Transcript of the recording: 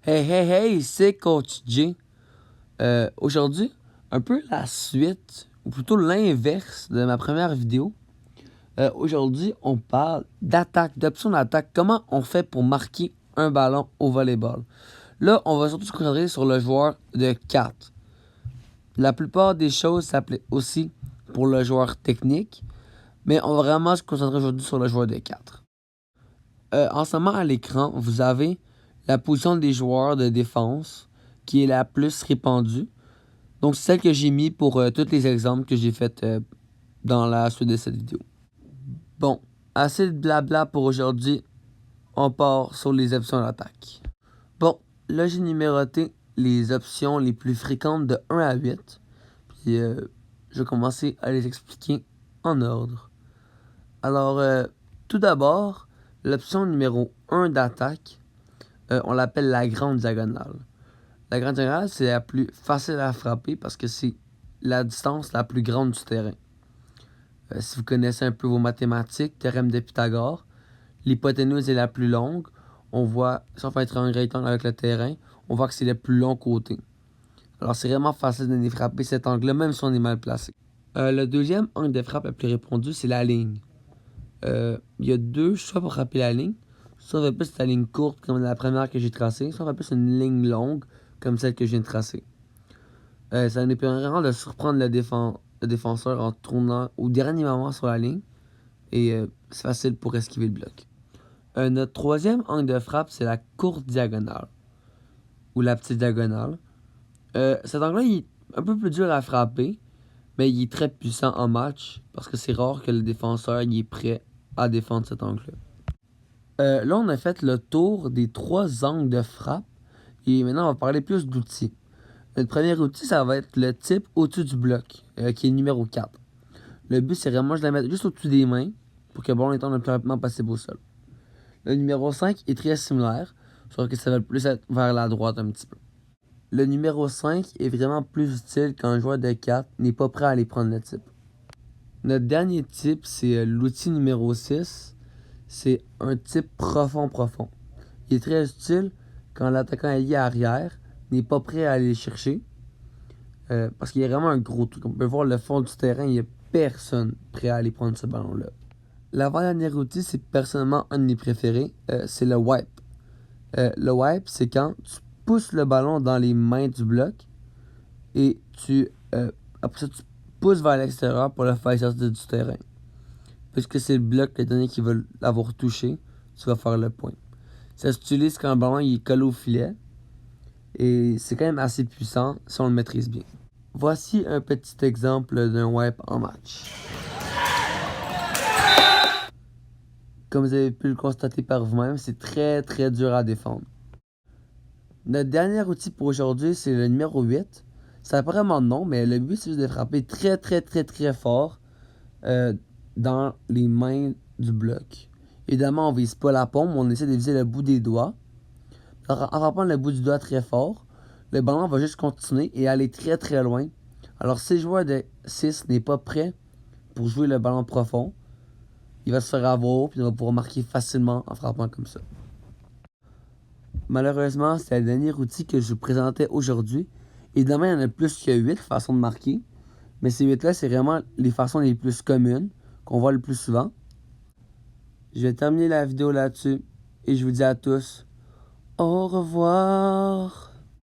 Hey, hey, hey, c'est Coach J. Aujourd'hui, un peu la suite, ou plutôt l'inverse de ma première vidéo. Aujourd'hui, on parle d'attaque, d'option d'attaque. Comment on fait pour marquer un ballon au volleyball? Là, on va surtout se concentrer sur le joueur de 4. La plupart des choses s'appliquent aussi pour le joueur technique, mais on va vraiment se concentrer aujourd'hui sur le joueur de 4. En ce moment, à l'écran, vous avez la position des joueurs de défense qui est la plus répandue. Donc, c'est celle que j'ai mis pour tous les exemples que j'ai faits dans la suite de cette vidéo. Bon, assez de blabla pour aujourd'hui. On part sur les options d'attaque. Bon, là, j'ai numéroté les options les plus fréquentes de 1 à 8. Puis, je vais commencer à les expliquer en ordre. Alors, tout d'abord, l'option numéro 1 d'attaque, on l'appelle la grande diagonale. La grande diagonale, c'est la plus facile à frapper parce que c'est la distance la plus grande du terrain. Si vous connaissez un peu vos mathématiques, théorème de Pythagore, l'hypoténuse est la plus longue. On voit, si on fait un rectangle avec le terrain, on voit que c'est le plus long côté. Alors, c'est vraiment facile de frapper cet angle-là, même si on est mal placé. Le deuxième angle de frappe le plus répandu, c'est la ligne. Il y a deux choix pour frapper la ligne. Soit on fait plus la ligne courte, comme la première que j'ai tracée, soit on fait plus une ligne longue, comme celle que je viens de tracer. Ça nous permet vraiment de surprendre le défenseur en tournant au dernier moment sur la ligne. Et c'est facile pour esquiver le bloc. Notre troisième angle de frappe, c'est la courte diagonale. Ou la petite diagonale. Cet angle-là, il est un peu plus dur à frapper. Mais il est très puissant en match. Parce que c'est rare que le défenseur il est prêt à défendre cet angle-là. Là, on a fait le tour des 3 angles de frappe. Et maintenant, on va parler plus d'outils. Notre premier outil, ça va être le type au-dessus du bloc, qui est le numéro 4. Le but, c'est vraiment de la mettre juste au-dessus des mains pour que le ballon étant le plus rapidement possible au sol. Le numéro 5 est très similaire, sauf que ça va plus être vers la droite un petit peu. Le numéro 5 est vraiment plus utile quand un joueur de 4 n'est pas prêt à aller prendre le type. Notre dernier type, c'est l'outil numéro 6. C'est un type profond. Il est très utile quand l'attaquant allié arrière n'est pas prêt à aller le chercher. Parce qu'il y a vraiment un gros truc. On peut voir le fond du terrain, il n'y a personne prêt à aller prendre ce ballon-là. L'avant-dernier outil, c'est personnellement un de mes préférés. C'est le wipe. Le wipe, c'est quand tu pousses le ballon dans les mains du bloc et après ça, tu pousses vers l'extérieur pour le faire sortir du terrain. Puisque c'est le bloc, le dernier qui va l'avoir touché, tu vas faire le point. Ça s'utilise quand le ballon il est collé au filet. Et c'est quand même assez puissant si on le maîtrise bien. Voici un petit exemple d'un wipe en match. Comme vous avez pu le constater par vous-même, c'est très dur à défendre. Notre dernier outil pour aujourd'hui, c'est le numéro 8. Ça n'a pas vraiment de nom, mais le but c'est juste de frapper très fort dans les mains du bloc. Évidemment, on ne vise pas la paume, on essaie de viser le bout des doigts. En frappant le bout du doigt très fort, le ballon va juste continuer et aller très loin. Alors si le joueur de 6 n'est pas prêt pour jouer le ballon profond, il va se faire avoir et il va pouvoir marquer facilement en frappant comme ça. Malheureusement, c'est le dernier outil que je vous présentais aujourd'hui. Évidemment, il y en a plus que 8 façons de marquer. Mais ces 8-là, c'est vraiment les façons les plus communes qu'on voit le plus souvent. Je vais terminer la vidéo là-dessus et je vous dis à tous au revoir.